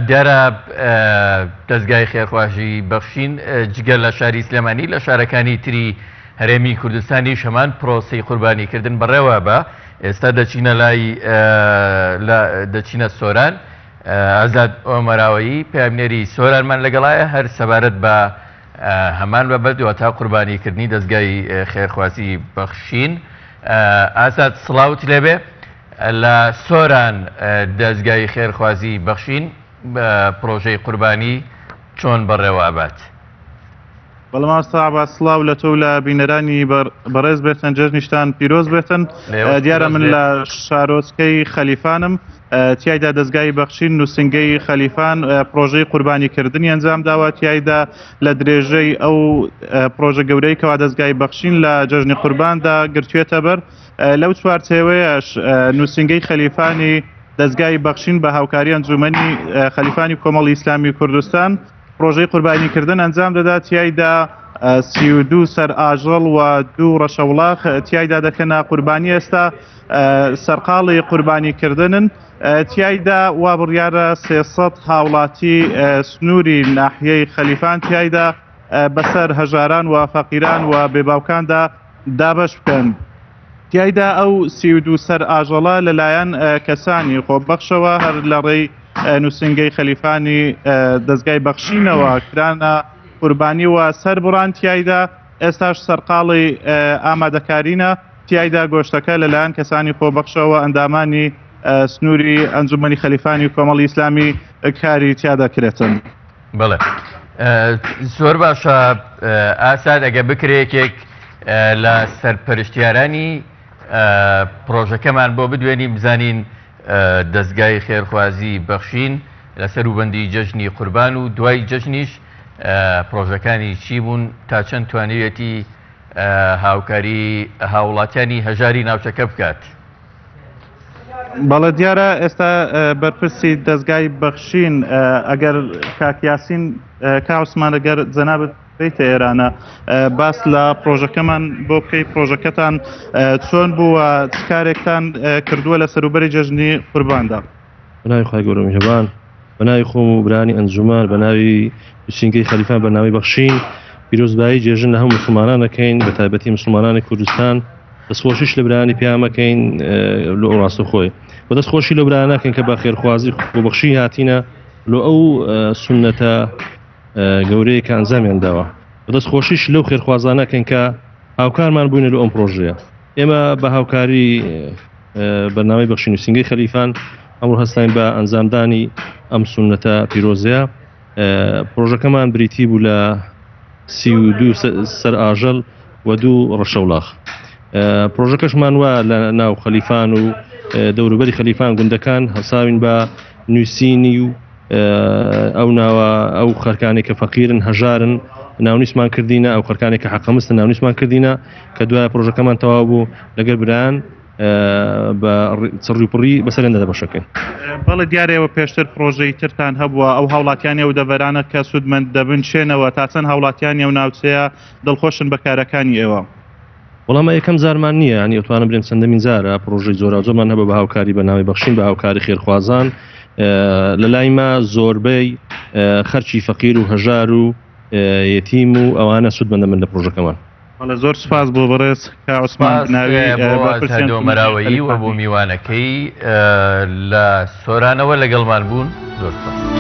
دیارە دەستگای خێرخوازی بەخشین جگەل لە شاری سلێمانی لە شارەکانی تری هەرێمی کوردستانی شەمان پرۆسی قوربانیکردن بەڕێوە بە ئێستا دەچینە سۆران. ئازاد ئۆمەراوەیی پامنێری سۆرانمان لەگەڵایە هەر سەبارەت بە هەمان بەبەردەوە تا قوربانیکردنی دەستگای خێرخوازی بەخشین. ئازاد سڵاوت لێبێ لە سۆران دەستگای خێرخوازی بەخشین پرۆژەی قوربانی چۆن بەڕێوەبات؟ بەڵام ئاستا سڵاو لە تۆ لە بینەرانی بەڕێز بێتن جەژنیشتان پیرۆز بێتن. دیارە من لە شارۆچکەی خەلیفانم، تیایدا دەستگای بەخشین نووسنگەی خەلیفان پرۆژەی قوربانیکردنی ئەنجام داوە. تیایدا لە درێژەی ئەو پرۆژە گەورەی کەوا دەستگای بەخشین لە جەژنی قورباندا گرتوێتە بەر. لەو چوارچێوەیەش نووسنگەی خەلیفانی دەستگای بەخشین بە هاوکاری ئەنجومەنی خەلیفانی کۆمەڵی ئیسلامی کوردستان پرۆژەی قوربانیکردن ئەنجام دەدات. تیایدا 32 سەر ئاژەڵ و 2 ڕەشەوڵاق تیایدا دەکەنە قوربانی. ئێستا سەرقاڵی قوربانیکردنن. تیایدا وا بڕیارە 300 هاوڵاتی سنووری ناحیەی خەلیفان تیایدا بەسەر هەژاران و فەقیران و بێباوکاندا دابەش بکەن. تیایدا ئەو 32 سەر ئاژەڵە لەلایەن کەسانی خۆبەخشەوە هەر لە ڕێی نووسنگەی خەلیفانی دەستگای بەخشینەوە کرانە قوربانی و سەر بڕان. تیایدا ئێستاش سەرقاڵی ئامادەکارینە. تیایدا گۆشتەکە لەلایەن کەسانی خۆبەخشەوە ئەندامانی سنووری ئەنجومەنی خەلیفانی کۆمەڵی ئیسلامی کاری تیا دەکرێتن. بڵێ زۆر باشە. ئاساد ئەگە بکرێکێک لە سەرپەرشتیارانی پرۆژەکەمان بۆ بدوێنی بزانین دەستگای خێرخوازی بەخشین لەسەر وبەندی جەژنی قوربان و دوای جەژنیش پرۆژەکانی چی بوون تا چەند توانێتی هاوکاری هاوڵاتیانی هەژاری ناوچەکە بکات؟ بەڵێ دیارە ئێستا بەرپرسی دەستگای بەخشین ئەگەر کاکیاسین کاوسمان ئەگەر جەنابەت بیتە ئێرانە باس لە پرۆژەکەمان بۆ بکەی پرۆژەکەتان چۆن بووە چ کارێکتان کردووە لە سەروبەری جەژنی قورباندا؟ بەناوی خوای گەورە میهرەبان، بەناوی خۆم و برانی ئەنجومان، بەناوی نووسنگەی خەلیفان، بەناوی بەخشین پیرۆزبایی جێژن لە هەموو مسلمانانەکەین بە تایبەتی مسلمانانی کوردستان. دەستخۆشیش لە برانی پیامەکەین لە ڕاستە خۆی بە دەستخۆشی لە برانەکەین کە بە خێرخوازی بۆ بەخشی هاتینە لە ئەو سونەتە گەورەیە کە ئەنجامیان داوە. بە دەستخۆشیش لەو خێرخوازانەکەین کە هاوکارمان بووینە لە ئەم پرۆژەیە. ئێمە بە هاوکاری بەرنامەی بەخشی نووسنگەی خەلیفان ئەمڕۆ هەستاین بە ئەنجامدانی ئەم سونەتە پیرۆزەیە. پرۆژەکەمان بریتی بوو لە 32 سەر ئاژەڵ و 2 ڕەشەوڵاق. پرۆژەکەشمان وە لە ناو خەلیفان و دەوروبەری خەلیفان گوندەکان هەساوین بە نووسینی و ئەو ناوە ئەو خەرکانێک کە فەقیرن هەژارن ناونیسمان کردینە، ئەو خەرکانێک کە حەقەمستن ناونیسمان کردینە کە دوای پرۆژەکەمان تەواو بوو لەگەر بران بە چڕیپڕی بەسەرێندا بەشەکەین. بەڵێ دیارەوە پێشتر پرۆژەی ترتان هەبووە ئەو هاوڵاتیانی و دەڤەرانە کە سوودمەند دەبن شێنەوە تا چەند هاوڵاتیانی و ناوچەیە دڵخۆشن بە کارەکانی ئێوە؟ وەڵام یەکەم زارمان نییە، ینی ئەتوانم بڵێم چەندەمین زارە پرۆژەی زۆرمان هەبە بە هاوکاری بەناوی بەخشین بە هاوکاری خێرخوازان. لە لای ما زۆربەی خەرچی فەقیر و هەژار و یەتیم و ئەوانە سوودمەندە من لە پرۆژەکەمان. زۆر سپاس بۆ بەڕێز کاوسمان دۆمەراوەیی و بۆ میوانەکەی لە سۆرانەوە لەگەڵمان بوون. زۆر سپاس.